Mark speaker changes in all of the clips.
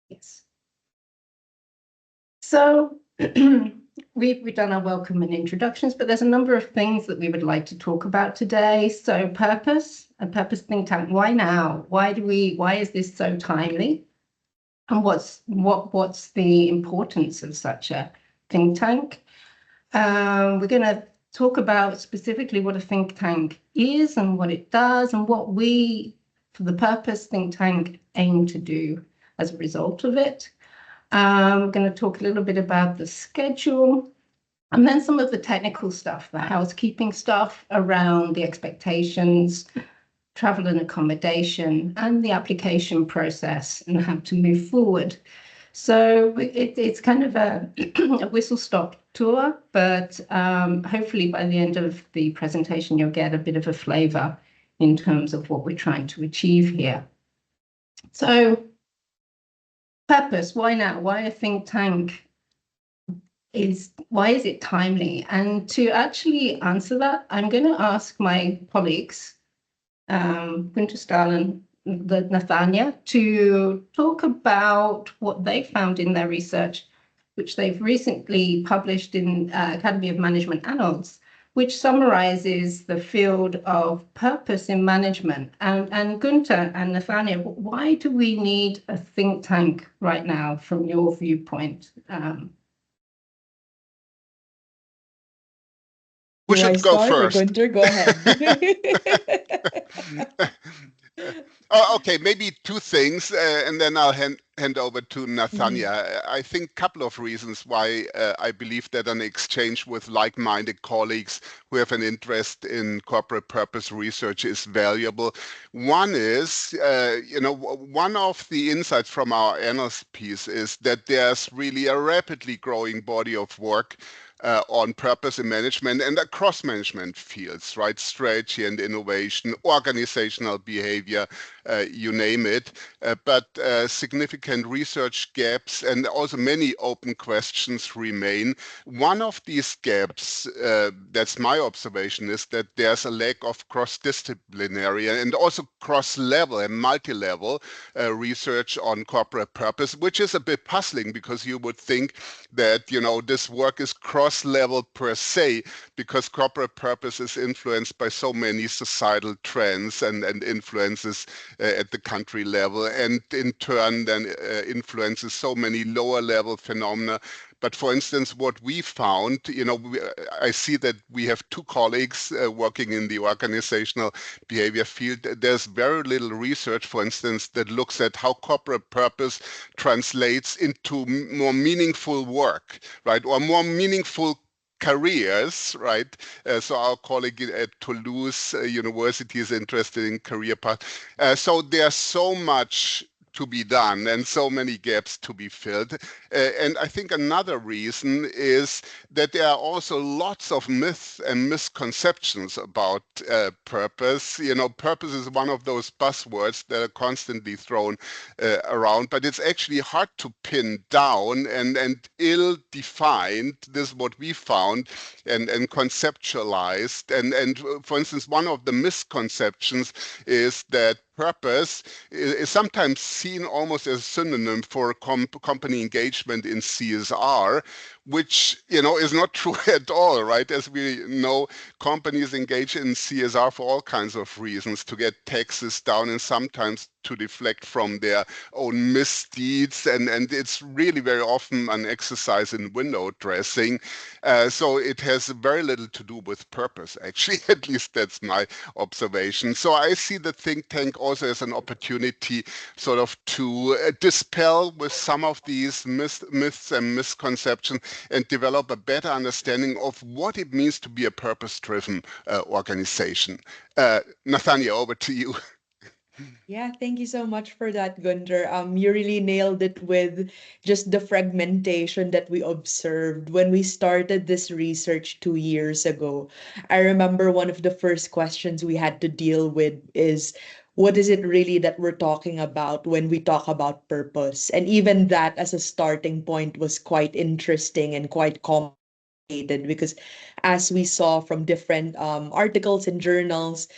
Speaker 1: Yes. So we've done our welcome and introductions, but there's a number of things that we would like to talk about today. So purpose, a purpose think tank. Why now? Why is this so timely? And what's the importance of such a think tank? We're going to talk about specifically what a think tank is and what it does and what we, for the purpose think tank, aim to do as a result of it. We're going to talk a little bit about the schedule and then some of the technical stuff, the housekeeping stuff around the expectations, travel and accommodation, and the application process and how to move forward. So it's kind of a whistle-stop tour, but hopefully by the end of the presentation, you'll get a bit of a flavor in terms of what we're trying to achieve here. So purpose, why now? Why a think tank? Why is it timely? And to actually answer that, I'm going to ask my colleagues, Günther Stahl and Nathania, to talk about what they found in their research, which they've recently published in Academy of Management Annals, which summarizes the field of purpose in management. And Günther and Nathania, why do we need a think tank right now from your viewpoint?
Speaker 2: Who should go first?
Speaker 3: Günther, go ahead.
Speaker 2: Okay, maybe two things, and then I'll hand over to Nathania. I think a couple of reasons why I believe that an exchange with like-minded colleagues who have an interest in corporate purpose research is valuable. One is, one of the insights from our annals piece is that there's really a rapidly growing body of work on purpose in management and across management fields, right? Strategy and innovation, organizational behavior, you name it, but significant research gaps and also many open questions remain. One of these gaps, that's my observation, is that there's a lack of cross-disciplinary and also cross-level and multi-level research on corporate purpose, which is a bit puzzling because you would think that, this work is cross-level per se, because corporate purpose is influenced by so many societal trends and influences at the country level, and in turn then influences so many lower level phenomena. But for instance, what we found, I see that we have two colleagues working in the organizational behavior field. There's very little research, for instance, that looks at how corporate purpose translates into more meaningful work, right? Or more meaningful careers, right? So our colleague at Toulouse University is interested in career path. So there's so much to be done and so many gaps to be filled. And I think another reason is that there are also lots of myths and misconceptions about purpose. Purpose is one of those buzzwords that are constantly thrown around, but it's actually hard to pin down and ill-defined. This is what we found and conceptualized. And for instance, one of the misconceptions is that purpose is sometimes seen almost as a synonym for company engagement in CSR, which is not true at all, right? As we know, companies engage in CSR for all kinds of reasons, to get taxes down and sometimes to deflect from their own misdeeds, and it's really very often an exercise in window dressing. So it has very little to do with purpose, actually. At least that's my observation. So I see the think tank also as an opportunity sort of to dispel with some of these myths and misconceptions and develop a better understanding of what it means to be a purpose-driven organization. Nathania, over to you.
Speaker 3: Yeah, thank you so much for that, Günther. You really nailed it with just the fragmentation that we observed when we started this research 2 years ago. I remember one of the first questions we had to deal with is, what is it really that we're talking about when we talk about purpose? And even that as a starting point was quite interesting and quite complicated, because as we saw from different articles and journals,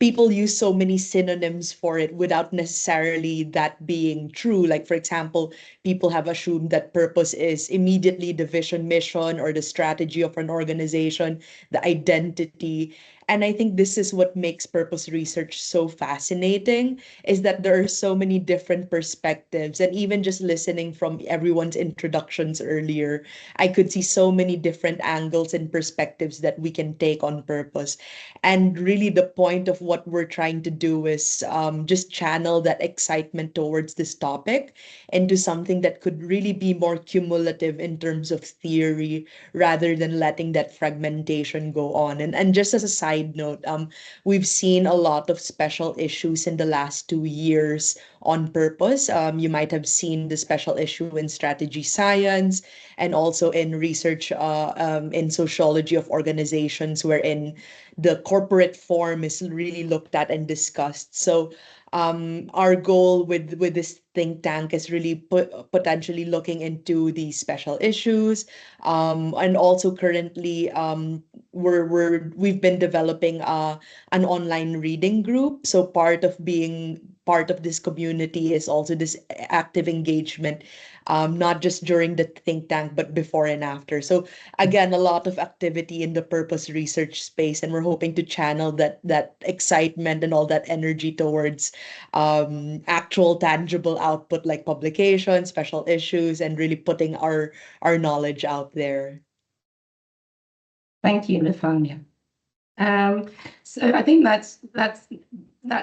Speaker 3: people use so many synonyms for it without necessarily that being true. Like, for example, people have assumed that purpose is immediately the vision, mission, or the strategy of an organization, the identity. And I think this is what makes purpose research so fascinating, is that there are so many different perspectives. And even just listening from everyone's introductions earlier, I could see so many different angles and perspectives that we can take on purpose. And really, the point of what we're trying to do is just channel that excitement towards this topic into something that could really be more cumulative in terms of theory rather than letting that fragmentation go on. And just as a side note, we've seen a lot of special issues in the last 2 years on purpose. You might have seen the special issue in strategy science and also in research in sociology of organizations, wherein the corporate form is really looked at and discussed. So our goal with this think tank is really potentially looking into these special issues, and also currently we've been developing an online reading group. So part of being part of this community is also this active engagement, not just during the think tank, but before and after. So again, a lot of activity in the purpose research space, and we're hoping to channel that excitement and all that energy towards actual tangible output like publications, special issues, and really putting our knowledge out there.
Speaker 1: Thank you, Nathania. So I think that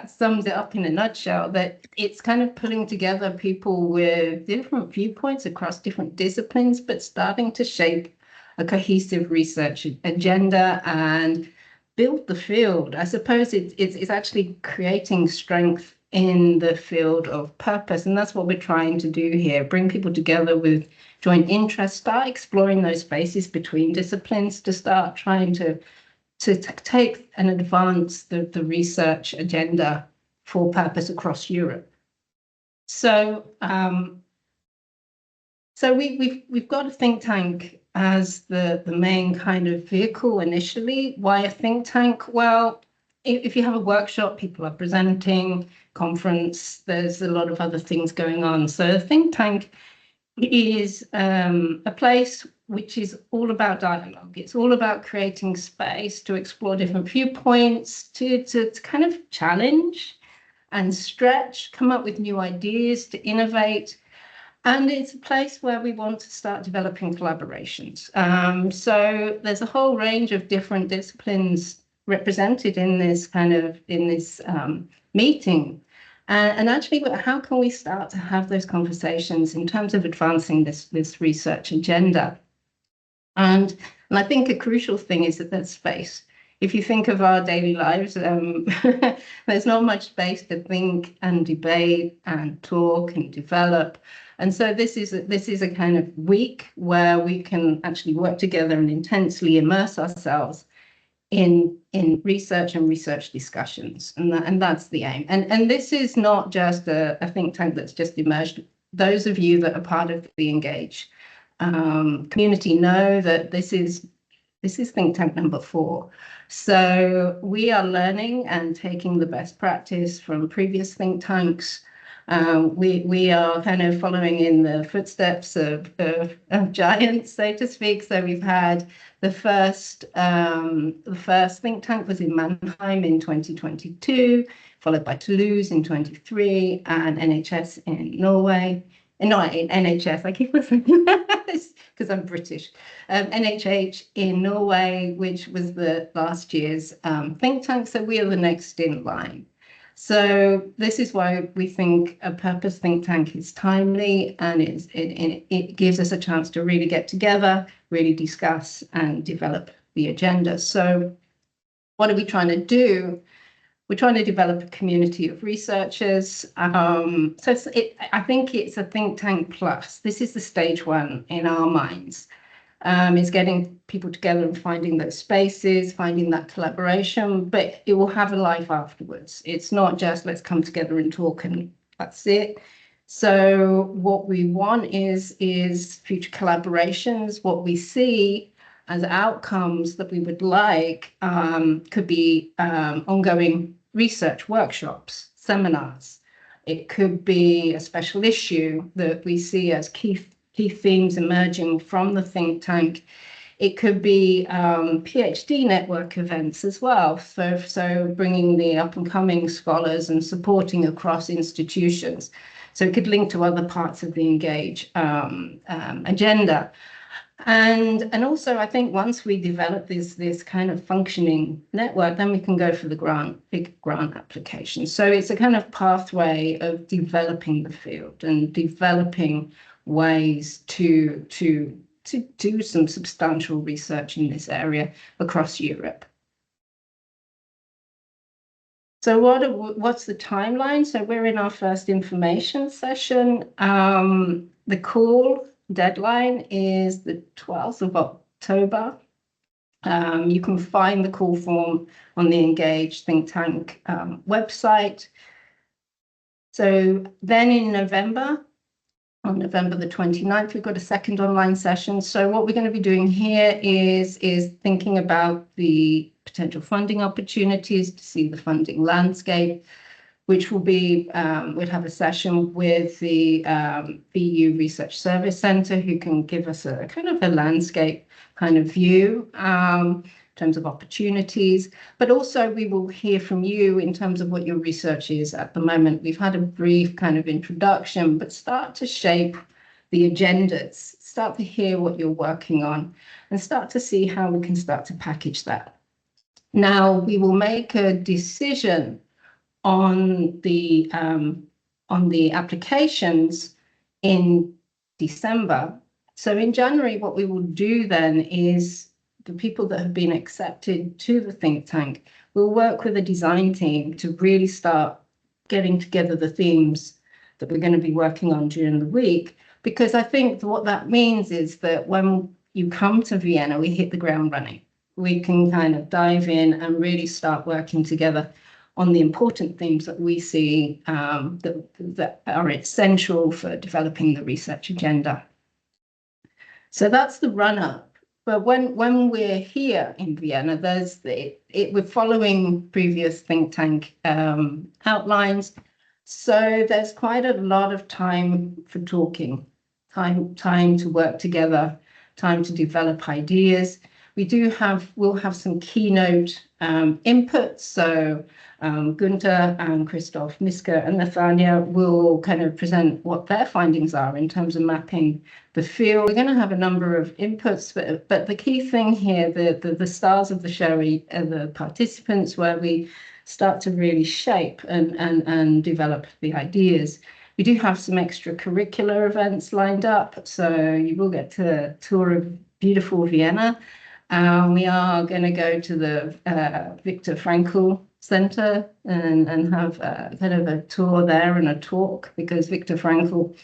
Speaker 1: sums it up in a nutshell, that it's kind of pulling together people with different viewpoints across different disciplines, but starting to shape a cohesive research agenda and build the field. I suppose it's actually creating strength in the field of purpose, and that's what we're trying to do here: bring people together with joint interests, start exploring those spaces between disciplines, to start trying to take and advance the research agenda for purpose across Europe. So we've got a think tank as the main kind of vehicle initially. Why a think tank? Well, if you have a workshop, people are presenting, conference, there's a lot of other things going on. So a think tank is a place which is all about dialogue. It's all about creating space to explore different viewpoints, to kind of challenge and stretch, come up with new ideas, to innovate. And it's a place where we want to start developing collaborations. So there's a whole range of different disciplines represented in this meeting. And actually, how can we start to have those conversations in terms of advancing this research agenda? And I think a crucial thing is that there's space. If you think of our daily lives, there's not much space to think and debate and talk and develop. And so this is a kind of week where we can actually work together and intensely immerse ourselves in research and research discussions, and that's the aim. And this is not just a think tank that's just emerged. Those of you that are part of the ENGAGE community know that this is think tank number 4. So we are learning and taking the best practice from previous think tanks. We are kind of following in the footsteps of giants, so to speak. So we've had the first think tank was in Mannheim in 2022, followed by Toulouse in 23, and NHS in Norway. No, in NHS, I keep saying because I'm British. NHH in Norway, which was the last year's think tank. So we are the next in line. So this is why we think a purpose think tank is timely, and it gives us a chance to really get together, really discuss and develop the agenda. So what are we trying to do? We're trying to develop a community of researchers. I think it's a think tank plus. This is the stage 1 in our minds. It's getting people together and finding those spaces, finding that collaboration, but it will have a life afterwards. It's not just let's come together and talk and that's it. So what we want is future collaborations. What we see as outcomes that we would like could be ongoing research workshops, seminars. It could be a special issue that we see as key themes emerging from the think tank. It could be PhD network events as well. So bringing the up and coming scholars and supporting across institutions. So it could link to other parts of the ENGAGE agenda. And also, I think once we develop this kind of functioning network, then we can go for the big grant application. So it's a kind of pathway of developing the field and developing ways to do some substantial research in this area across Europe. So what's the timeline? So we're in our first information session. The call deadline is the 12th of October. You can find the call form on the ENGAGE think tank website. So then in November, on November the 29th, we've got a second online session. So what we're going to be doing here is thinking about the potential funding opportunities, to see the funding landscape, which will be, we'll have a session with the EU Research Service Centre, who can give us a kind of a landscape kind of view in terms of opportunities. But also we will hear from you in terms of what your research is at the moment. We've had a brief kind of introduction, but start to shape the agendas, start to hear what you're working on, and start to see how we can start to package that. Now, we will make a decision on the applications in December. So in January, what we will do then is the people that have been accepted to the think tank will work with a design team to really start getting together the themes that we're going to be working on during the week. Because I think what that means is that when you come to Vienna, we hit the ground running. We can kind of dive in and really start working together on the important themes that we see that are essential for developing the research agenda. So that's the run-up. But when we're here in Vienna, we're following previous think tank outlines. So there's quite a lot of time for talking, time to work together, time to develop ideas. We'll have some keynote inputs. So Gunther and Christoph Miske and Nathania will kind of present what their findings are in terms of mapping the field. We're going to have a number of inputs, but the key thing here, the stars of the show are the participants, where we start to really shape and develop the ideas. We do have some extracurricular events lined up, so you will get to tour of beautiful Vienna. We are going to go to the Viktor Frankl Center and have kind of a tour there and a talk, because Viktor Frankl,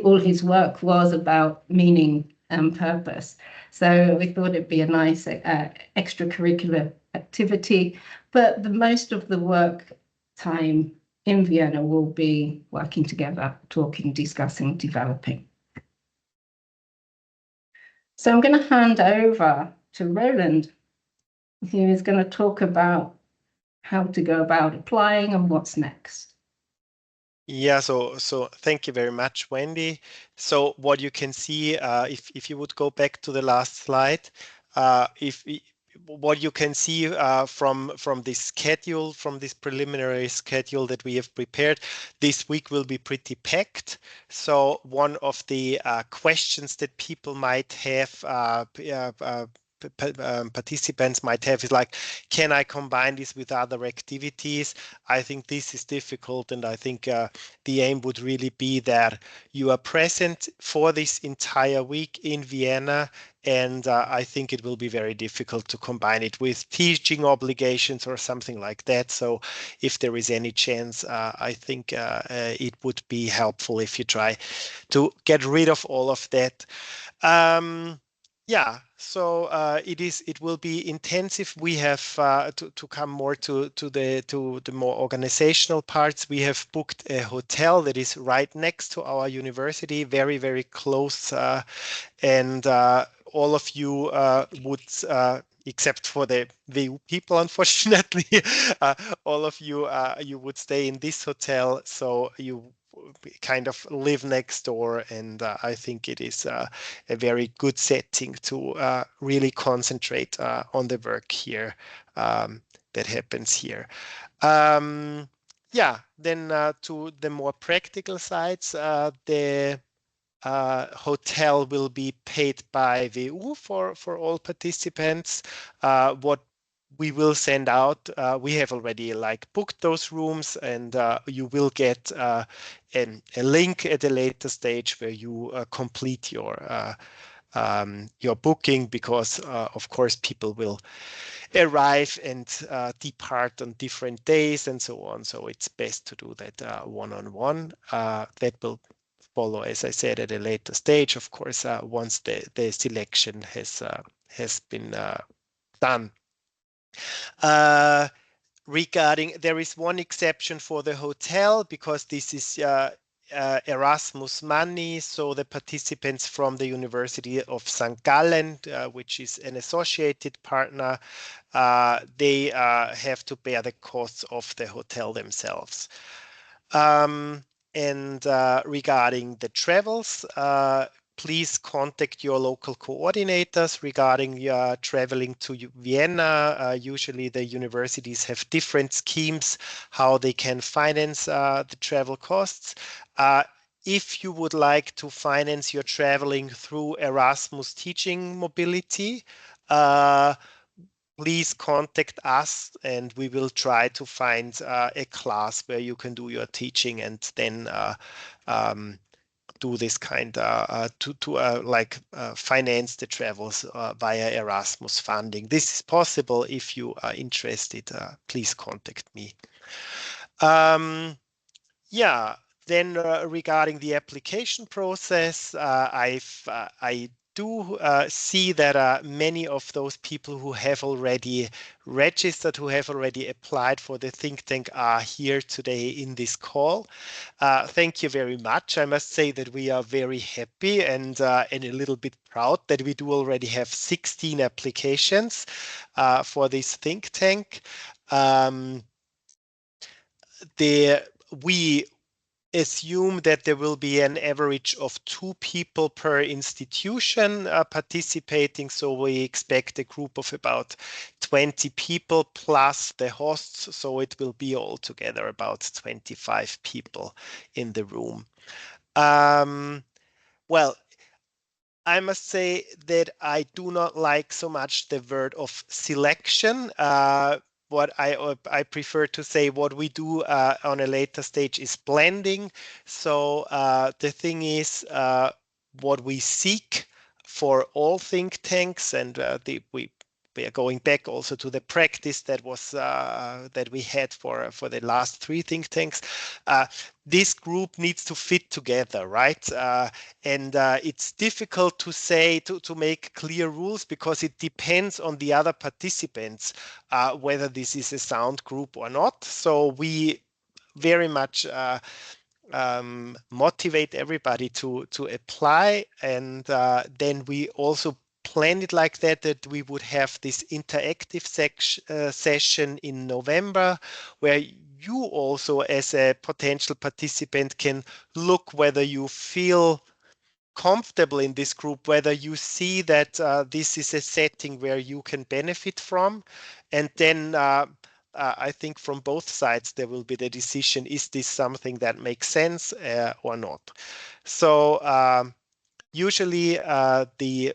Speaker 1: all his work was about meaning and purpose. So we thought it'd be a nice extracurricular activity. But the most of the work time in Vienna will be working together, talking, discussing, developing. So I'm going to hand over to Roland, who is going to talk about how to go about applying and what's next.
Speaker 4: Yeah, so thank you very much, Wendy. So what you can see, if you would go back to the last slide, what you can see from this schedule, from this preliminary schedule that we have prepared, this week will be pretty packed. So one of the questions that people might have, participants might have, is like, can I combine this with other activities? I think this is difficult, and I think the aim would really be that you are present for this entire week in Vienna, and I think it will be very difficult to combine it with teaching obligations or something like that. So if there is any chance, I think it would be helpful if you try to get rid of all of that. Yeah, so it will be intensive. We have to come more to the more organizational parts. We have booked a hotel that is right next to our university, very, very close, and all of you would except for the VU people, unfortunately. All of you, you would stay in this hotel, so you kind of live next door, and I think it is a very good setting to really concentrate on the work here that happens here. Yeah, then to the more practical sides, the hotel will be paid by VU for all participants. What we will send out, we have already like booked those rooms, and you will get a link at a later stage where you complete your booking, because of course people will arrive and depart on different days and so on. So it's best to do that one-on-one. That will follow, as I said, at a later stage, of course, once the selection has been done. Regarding, there is one exception for the hotel, because this is Erasmus money, so the participants from the University of St. Gallen, which is an associated partner, they have to bear the costs of the hotel themselves. And regarding the travels, please contact your local coordinators regarding traveling to Vienna. Usually the universities have different schemes how they can finance the travel costs. If you would like to finance your traveling through Erasmus Teaching Mobility, please contact us, and we will try to find a class where you can do your teaching and then do this kind finance the travels via Erasmus funding. This is possible. If you are interested, please contact me. Yeah, then regarding the application process, I do see that many of those people who have already registered, who have already applied for the think tank, are here today in this call. Thank you very much. I must say that we are very happy and a little bit proud that we do already have 16 applications for this think tank. We assume that there will be an average of 2 people per institution participating. So we expect a group of about 20 people plus the hosts. So it will be altogether about 25 people in the room. Well, I must say that I do not like so much the word of selection. What I prefer to say, what we do on a later stage is blending. So the thing is, what we seek for all think tanks, and we are going back also to the practice that was that we had for the last 3 think tanks. This group needs to fit together, right? And it's difficult to say, to make clear rules, because it depends on the other participants whether this is a sound group or not. So we very much motivate everybody to apply, and then we also plan it like that we would have this interactive session in November, where you also, as a potential participant, can look whether you feel comfortable in this group, whether you see that this is a setting where you can benefit from. And then I think from both sides there will be the decision, is this something that makes sense or not? So usually the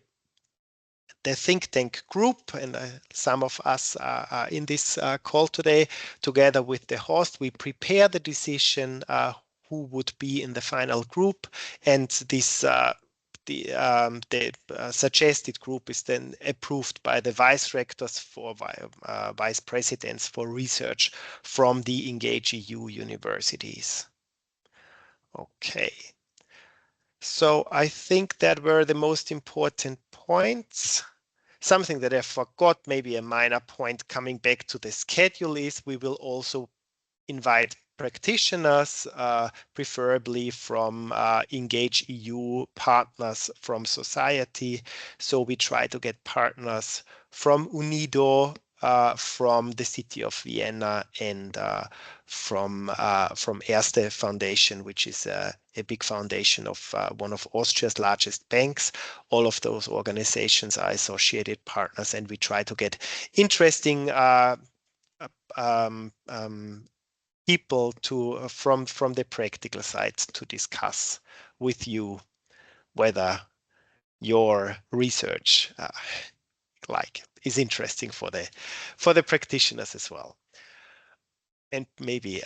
Speaker 4: think tank group, and some of us are in this call today, together with the host, we prepare the decision who would be in the final group, and this the suggested group is then approved by the vice rectors for vice presidents for research from the ENGAGE.EU universities. Okay. So I think that were the most important points. Something that I forgot, maybe a minor point coming back to the schedule, is we will also invite practitioners, preferably from ENGAGE.EU partners from society. So we try to get partners from UNIDO, from the city of Vienna, and from Erste Foundation, which is a big foundation of one of Austria's largest banks. All of those organizations are associated partners, and we try to get interesting people to from the practical side to discuss with you whether your research is interesting for the practitioners as well, and maybe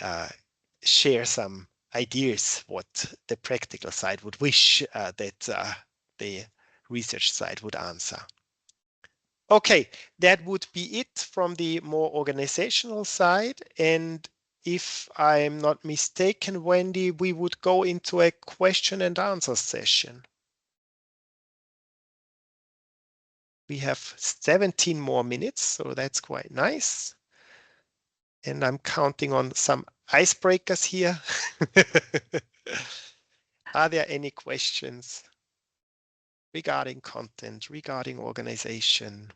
Speaker 4: share some ideas what the practical side would wish that the research side would answer. Okay, that would be it from the more organizational side. And if I'm not mistaken, Wendy, we would go into a question and answer session. We have 17 more minutes, so that's quite nice. And I'm counting on some icebreakers here. Are there any questions regarding content, regarding organization?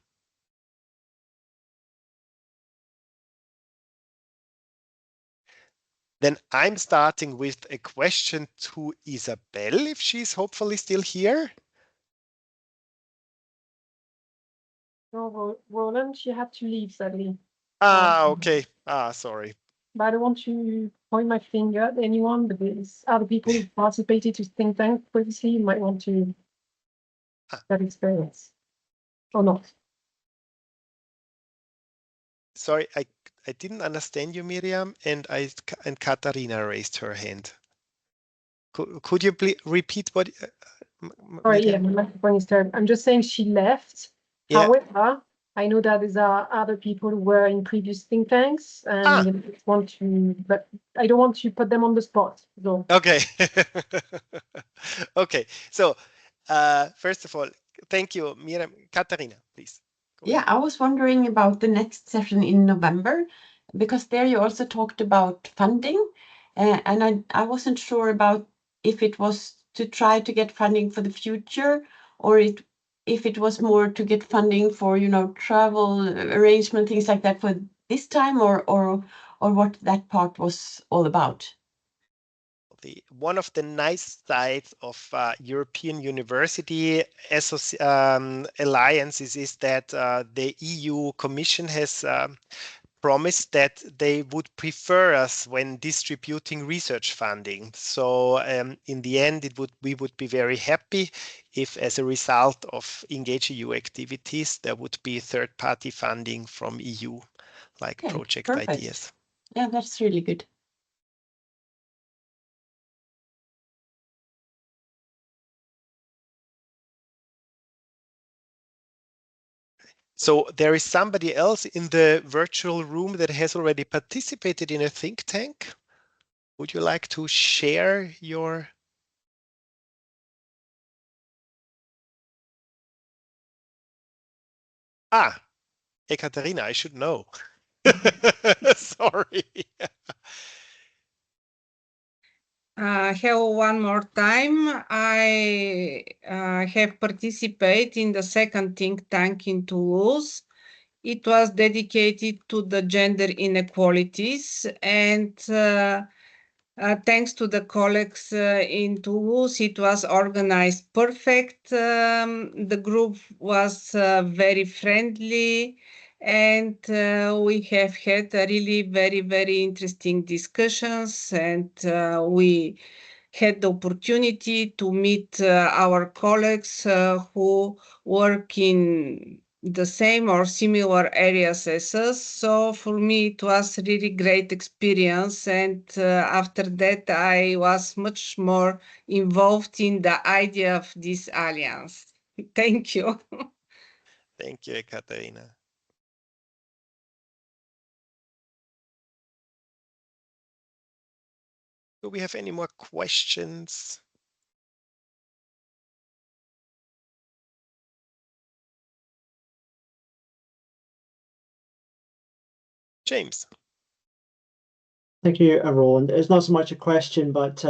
Speaker 4: Then I'm starting with a question to Isabel, if she's hopefully still here.
Speaker 5: No, Roland, she had to leave sadly.
Speaker 4: Okay. Sorry.
Speaker 5: But I don't want to point my finger at anyone, but there's other people who participated to think tank previously. You might want to that experience or not.
Speaker 4: Sorry, I didn't understand you, Miriam, and Katarina raised her hand. Could you please repeat what?
Speaker 5: Sorry, yeah, my microphone is terrible. I'm just saying she left.
Speaker 4: Yeah.
Speaker 5: However, I know that there are other people who were in previous think tanks, and I want to, but I don't want to put them on the spot. So.
Speaker 4: Okay. Okay. So, first of all, thank you, Miriam. Katarina, please.
Speaker 6: Yeah, I was wondering about the next session in November, because there you also talked about funding, and I wasn't sure about if it was to try to get funding for the future, or if it was more to get funding for, you know, travel arrangement, things like that for this time, or what that part was all about.
Speaker 4: One of the nice sides of European University alliances is that the EU Commission has promised that they would prefer us when distributing research funding. So in the end, we would be very happy if, as a result of ENGAGE.EU activities, there would be third-party funding from EU, like project ideas.
Speaker 6: Yeah, that's really good.
Speaker 4: So there is somebody else in the virtual room that has already participated in a think tank. Would you like to share your? Ekaterina, I should know. Sorry.
Speaker 7: Hello one more time. I have participated in the second think tank in Toulouse. It was dedicated to the gender inequalities, and thanks to the colleagues in Toulouse, it was organized perfect. The group was very friendly, and we have had really very, very interesting discussions, and we had the opportunity to meet our colleagues who work in the same or similar areas as us. So for me, it was really great experience. And after that, I was much more involved in the idea of this alliance. Thank you.
Speaker 4: Thank you, Ekaterina. Do we have any more questions? James.
Speaker 8: Thank you, Roland. It's not so much a question, but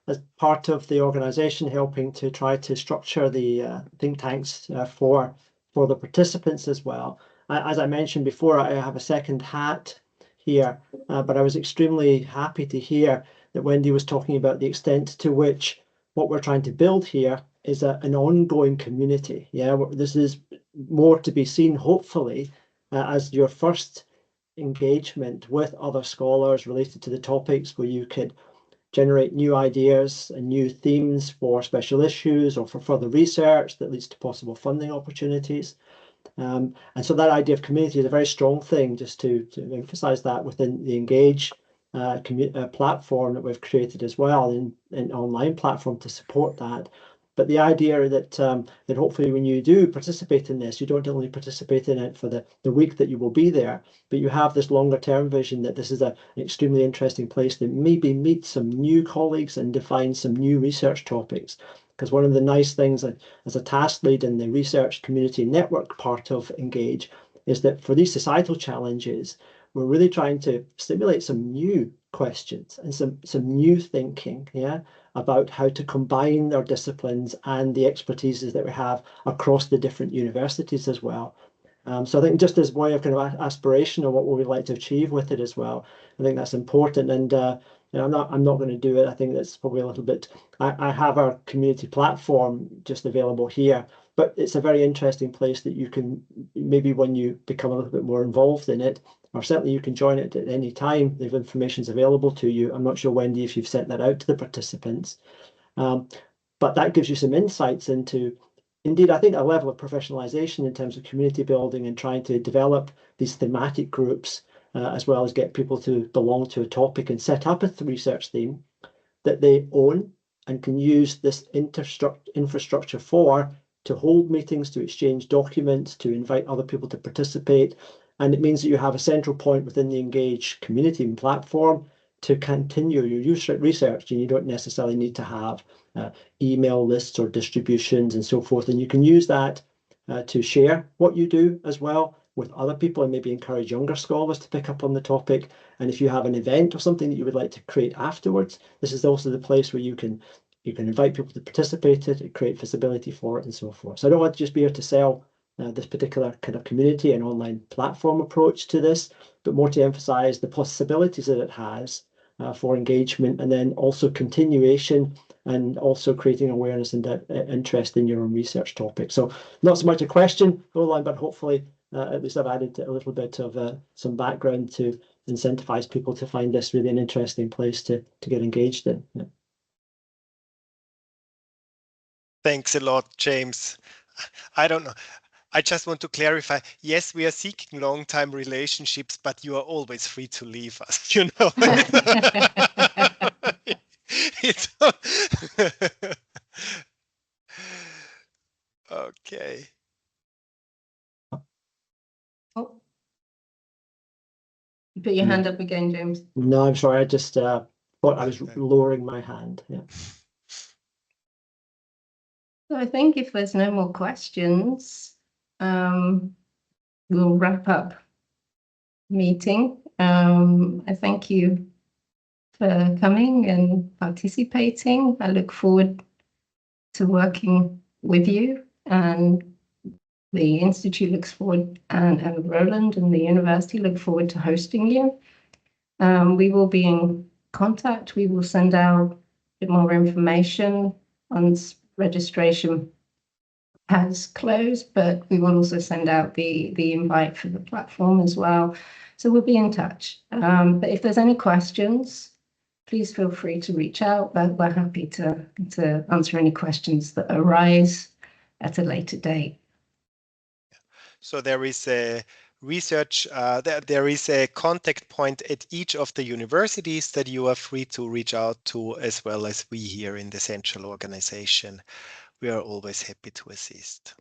Speaker 8: as part of the organisation helping to try to structure the think tanks for the participants as well. As I mentioned before, I have a second hat here, but I was extremely happy to hear that Wendy was talking about the extent to which what we're trying to build here is an ongoing community. Yeah, this is more to be seen, hopefully, as your first engagement with other scholars related to the topics, where you could generate new ideas and new themes for special issues or for further research that leads to possible funding opportunities. And so that idea of community is a very strong thing, just to emphasize that within the ENGAGE platform that we've created as well, an online platform to support that. But the idea that that hopefully when you do participate in this, you don't only participate in it for the week that you will be there, but you have this longer term vision that this is an extremely interesting place to maybe meet some new colleagues and define some new research topics. Because one of the nice things as a task lead in the research community network part of ENGAGE is that for these societal challenges, we're really trying to stimulate some new questions and some new thinking, about how to combine their disciplines and the expertises that we have across the different universities as well. So I think just as a way of kind of aspiration of what we would like to achieve with it as well, I think that's important. And I'm not going to do it. I think that's probably a little bit. I have our community platform just available here, but it's a very interesting place that you can, maybe when you become a little bit more involved in it, or certainly you can join it at any time. The information is available to you. I'm not sure, Wendy, if you've sent that out to the participants, but that gives you some insights into, indeed, I think a level of professionalization in terms of community building and trying to develop these thematic groups, as well as get people to belong to a topic and set up a research theme that they own and can use this infrastructure for, to hold meetings, to exchange documents, to invite other people to participate. And it means that you have a central point within the ENGAGE community and platform to continue your research, and you don't necessarily need to have email lists or distributions and so forth. And you can use that to share what you do as well with other people, and maybe encourage younger scholars to pick up on the topic. And if you have an event or something that you would like to create afterwards, this is also the place where you can invite people to participate in it, create visibility for it, and so forth. So I don't want to just be here to sell this particular kind of community and online platform approach to this, but more to emphasize the possibilities that it has for engagement, and then also continuation, and also creating awareness and interest in your own research topic. So not so much a question, Roland, but hopefully at least I've added a little bit of some background to incentivize people to find this really an interesting place to get engaged in. Yeah.
Speaker 4: Thanks a lot, James. I don't know. I just want to clarify. Yes, we are seeking long-time relationships, but you are always free to leave us. You know. Okay.
Speaker 1: Oh. You put your hand up again, James.
Speaker 8: No, I'm sorry. I just thought I was lowering my hand. Yeah.
Speaker 1: So I think if there's no more questions, we'll wrap up meeting. I thank you for coming and participating. I look forward to working with you, and the Institute looks forward, and Roland and the university look forward to hosting you. We will be in contact. We will send out a bit more information once registration has closed, but we will also send out the invite for the platform as well. So we'll be in touch. But if there's any questions, please feel free to reach out. But we're happy to answer any questions that arise at a later date.
Speaker 4: So there is a research, there is a contact point at each of the universities that you are free to reach out to, as well as we here in the central organization. We are always happy to assist.